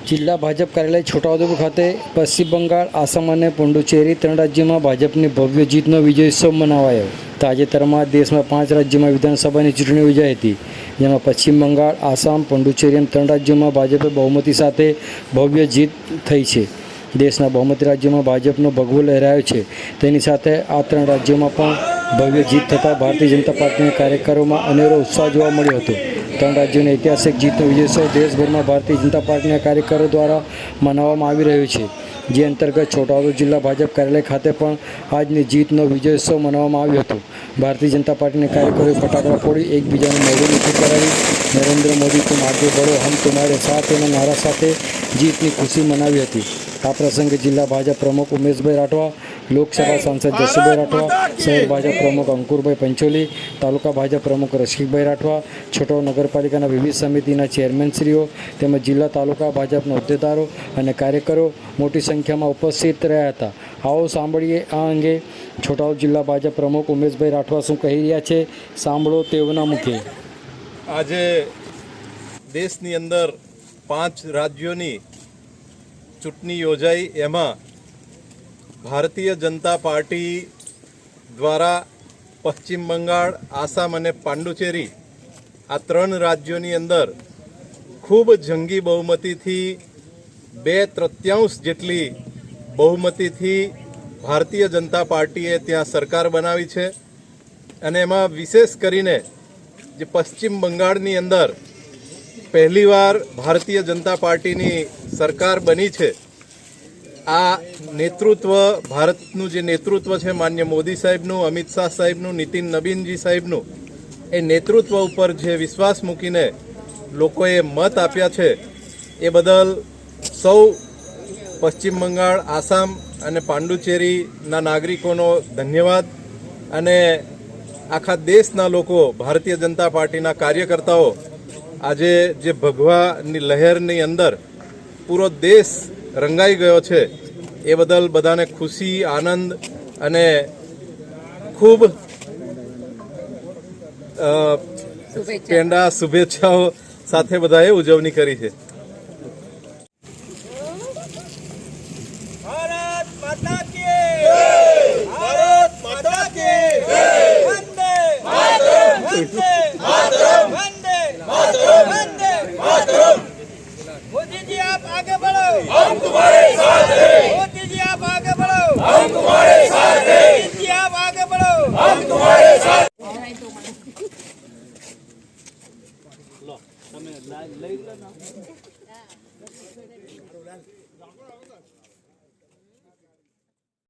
જિલ્લા ભાજપ કાર્યાલય છોટાઉદેપુર ખાતે પશ્ચિમ બંગાળ, આસામ અને પુડુચેરી 3 રાજ્યોમાં ભાજપની ભવ્ય જીતનો વિજયોત્સવ મનાવાયો. તાજેતરમાં દેશમાં 5 રાજ્યોમાં વિધાનસભાની ચૂંટણી યોજાઈ હતી, જેમાં પશ્ચિમ બંગાળ, આસામ, પુડુચેરી એમ 3 રાજ્યોમાં ભાજપે બહુમતી સાથે ભવ્ય જીત થઈ છે. દેશના બહુમતી રાજ્યોમાં ભાજપનો ભગવો લહેરાયો છે. તેની સાથે આ 3 રાજ્યોમાં પણ ભવ્ય જીત થતાં ભારતીય જનતા પાર્ટીના કાર્યકરોમાં અનેરો ઉત્સાહ જોવા મળ્યો હતો. 3 રાજ્યોની ઐતિહાસિક જીતનો વિજયોત્સવ દેશભરમાં ભારતીય જનતા પાર્ટીના કાર્યકરો દ્વારા મનાવવામાં આવી રહ્યો છે. જે અંતર્ગત છોટાઉદેપુર જિલ્લા ભાજપ કાર્યાલય ખાતે પણ આજની જીતનો વિજયોત્સવ મનાવવામાં આવ્યો હતો. ભારતીય જનતા પાર્ટીના કાર્યકરોએ ફટાકડા ફોડી એકબીજાને મોઢું મીઠું કરાવી નરેન્દ્ર મોદી તુમ આગે બઢો હમ તુમ્હારે સાથ એના નારા સાથે જીતની ખુશી મનાવી હતી. આ પ્રસંગે જિલ્લા ભાજપ પ્રમુખ ઉમેશભાઈ રાઠવા, લોકસભા સાંસદ જસુભાઈ રાઠવા, શહેર ભાજપ પ્રમુખ અંકુરભાઈ પંચોલી, તાલુકા ભાજપ પ્રમુખ રસિકભાઈ રાઠવા, છોટાઉ નગરપાલિકાના વિવિધ સમિતિના ચેરમેનશ્રીઓ તેમજ જિલ્લા તાલુકા ભાજપના હોદ્દેદારો અને કાર્યકરો મોટી સંખ્યામાં ઉપસ્થિત રહ્યા હતા. આવો સાંભળીએ આ અંગે છોટાઉ જિલ્લા ભાજપ પ્રમુખ ઉમેશભાઈ રાઠવા શું કહી રહ્યા છે, સાંભળો તેઓના મુખે. આજે દેશની અંદર 5 રાજ્યોની ચૂંટણી યોજાઈ. એમાં ભારતીય જનતા પાર્ટી દ્વારા પશ્ચિમ બંગાળ, આસામ અને પાંડુચેરી આ 3 રાજ્યોની અંદર ખૂબ જંગી બહુમતીથી 2/3 જેટલી બહુમતીથી ભારતીય જનતા પાર્ટીએ ત્યાં સરકાર બનાવી છે. અને એમાં વિશેષ કરીને જે પશ્ચિમ બંગાળની અંદર પહેલીવાર ભારતીય જનતા પાર્ટીની સરકાર બની છે. આ નેતૃત્વ, ભારતનું જે નેતૃત્વ છે માન્ય મોદી સાહેબનું, અમિત શાહ સાહેબનું, નીતિન નબીનજી સાહેબનું, એ નેતૃત્વ ઉપર જે વિશ્વાસ મૂકીને લોકોએ મત આપ્યા છે એ બદલ સૌ પશ્ચિમ બંગાળ, આસામ અને પાંડુચેરીના નાગરિકોનો ધન્યવાદ. અને આખા દેશના લોકો, ભારતીય જનતા પાર્ટીના કાર્યકર્તાઓ આજે જે ભગવાની લહેરની અંદર પૂરો દેશ રંગાઈ ગયો છે એ બદલ બધાને ખુશી, આનંદ અને ખૂબ પેંડા શુભેચ્છાઓ સાથે બધાએ ઉજવણી કરી છે. ભારત માતા કી જય! ભારત માતા કી જય! વંદે માતરમ! વંદે માતરમ! વંદે માતરમ! વંદે માતરમ! मोदी जी आप आगे बढ़ो, हम तुम्हारे साथ हैं। मोदी जी आप आगे बढ़ो, हम तुम्हारे साथ हैं। मोदी जी आप आगे बढ़ो, हम तुम्हारे साथ। लो, તમે લઈ લો ના.